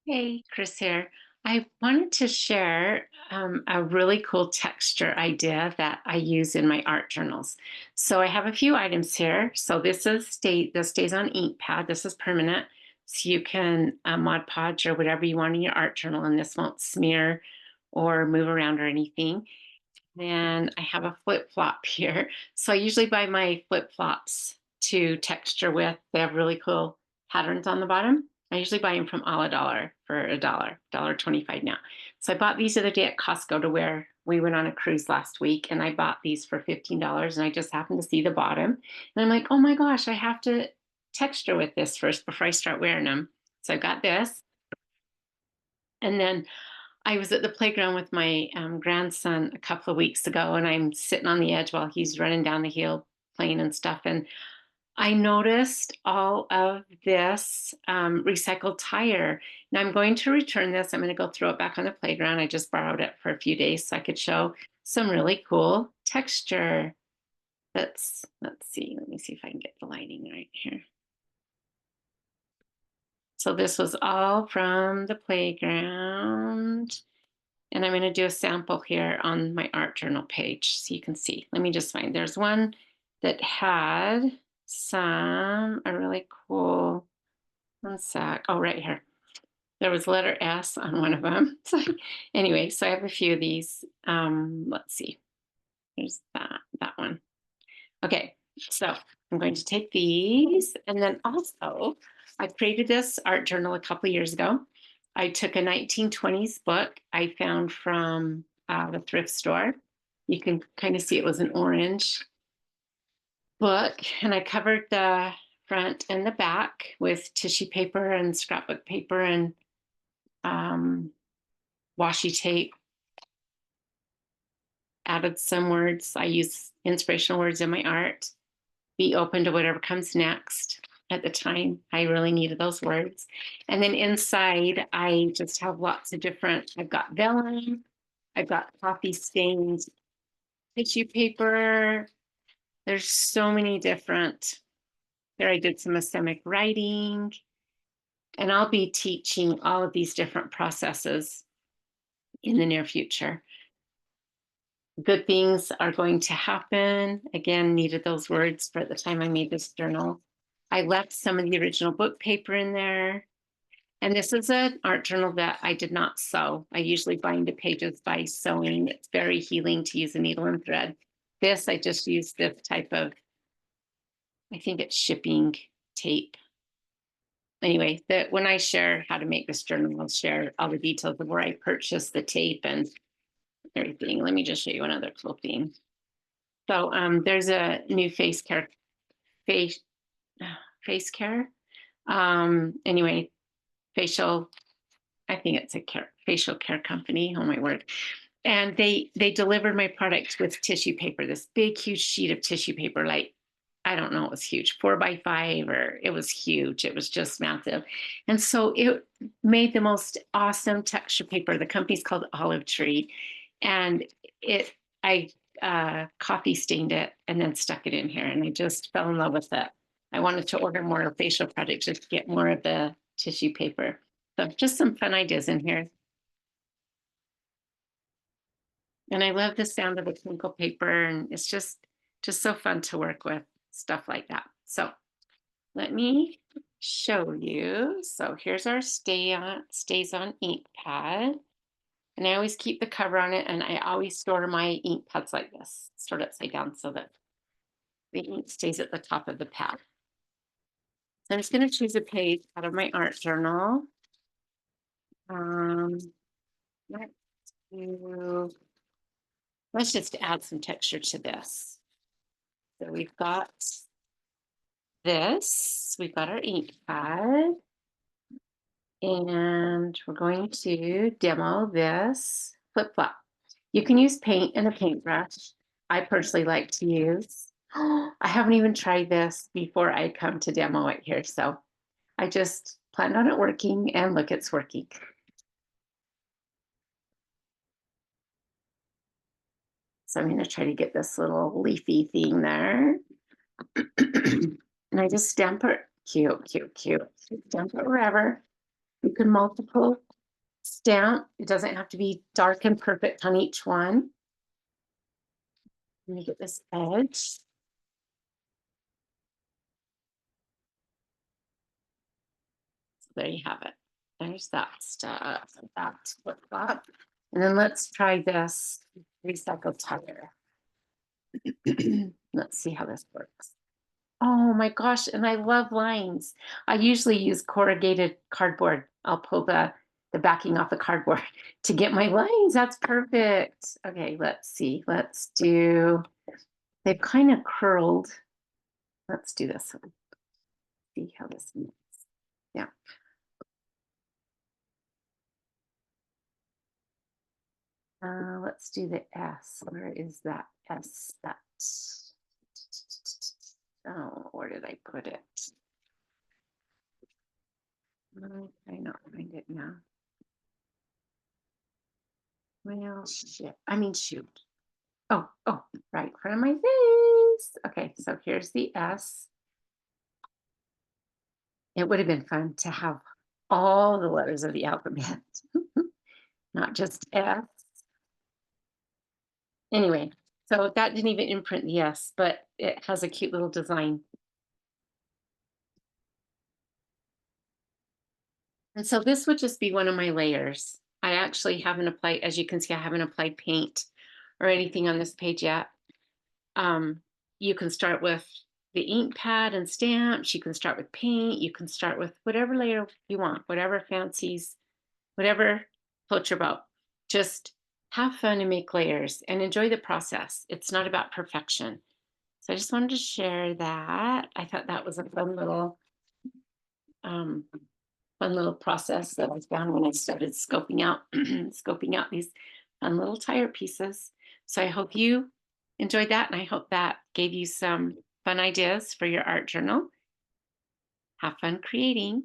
Hey, Chris here. I wanted to share a really cool texture idea that I use in my art journals. So I have a few items here. So this stays on ink pad. This is permanent. So you can Mod Podge or whatever you want in your art journal, and this won't smear or move around or anything. Then I have a flip flop here. So I usually buy my flip flops to texture with. They have really cool patterns on the bottom. I usually buy them from All a Dollar for $1, 25 now. So I bought these the other day at Costco to wear. We went on a cruise last week and I bought these for $15 and I just happened to see the bottom. And I'm like, oh my gosh, I have to texture with this first before I start wearing them. So I got this. And then I was at the playground with my grandson a couple of weeks ago, and I'm sitting on the edge while he's running down the hill playing and stuff. And I noticed all of this recycled tire. Now I'm going to return this. I'm going to go throw it back on the playground. I just borrowed it for a few days so I could show some really cool texture. Let's see. Let me see if I can get the lighting right here. So this was all from the playground. And I'm going to do a sample here on my art journal page so you can see. Let me just find. There's one that had a really cool, one sec. Oh, right here. There was letter S on one of them. So anyway, so I have a few of these. Let's see. There's that one. Okay, so I'm going to take these, and then also I created this art journal a couple years ago. I took a 1920s book I found from the thrift store. You can kind of see it was an orange book, and I covered the front and the back with tissue paper and scrapbook paper and um, washi tape. Added some words. I use inspirational words in my art. Be open to whatever comes next. At the time, I really needed those words. And then inside, I just have lots of different, I've got vellum, I've got coffee stained tissue paper. There's so many different, there I did some asemic writing, and I'll be teaching all of these different processes in the near future. Good things are going to happen. Again, needed those words for the time I made this journal. I left some of the original book paper in there. And this is an art journal that I did not sew. I usually bind the pages by sewing. It's very healing to use a needle and thread. This, I just used this type of, I think it's shipping tape. Anyway, when I share how to make this journal, I'll share all the details of where I purchased the tape and everything. Let me just show you another cool thing. So there's a new face face care. Anyway, facial, I think it's a facial care company. Oh my word. And they delivered my product with tissue paper, this big, huge sheet of tissue paper, like, I don't know, it was huge, 4x5, or it was huge. It was just massive. And so it made the most awesome texture paper. The company's called Olive Tree. And I coffee stained it and then stuck it in here. And I just fell in love with it. I wanted to order more facial products just to get more of the tissue paper. So just some fun ideas in here. And I love the sound of the crinkle paper, and it's just so fun to work with stuff like that. So let me show you. So here's our stays on ink pad. And I always keep the cover on it, and I always store my ink pads like this, stored upside down so that the ink stays at the top of the pad. So I'm just going to choose a page out of my art journal. Um, let's do Let's just add some texture to this. So we've got this, we've got our ink pad, and we're going to demo this flip flop. You can use paint and a paintbrush. I personally like to use. I haven't even tried this before I come to demo it here. So I just planned on it working, and look, it's working. So I'm going to try to get this little leafy thing there. And I just stamp it, cute, cute, cute. Stamp it wherever. You can multiple stamp. It doesn't have to be dark and perfect on each one. Let me get this edge. So there you have it. There's that stuff. That's what that. And then let's try this recycled tire. Let's see how this works. Oh my gosh, and I love lines. I usually use corrugated cardboard. I'll pull the backing off the cardboard to get my lines. That's perfect. Okay, let's see. Let's do, they've kind of curled. Let's do this one. See how this moves. Yeah. Let's do the S. Where is that S? That. Oh, where did I put it? I not find it now. Well, shit. I mean, shoot. Oh, right in front of my face. Okay, so here's the S. It would have been fun to have all the letters of the alphabet, not just S. Anyway, so that didn't even imprint the S, but it has a cute little design. And so this would just be one of my layers. I actually haven't applied, as you can see, I haven't applied paint or anything on this page yet. You can start with the ink pad and stamps. You can start with paint. You can start with whatever layer you want, whatever fancies, whatever floats your boat. Just have fun and make layers and enjoy the process. It's not about perfection. So I just wanted to share that. I thought that was a fun little process that I found when I started scoping out scoping out these fun little tire pieces. So I hope you enjoyed that, and I hope that gave you some fun ideas for your art journal. Have fun creating.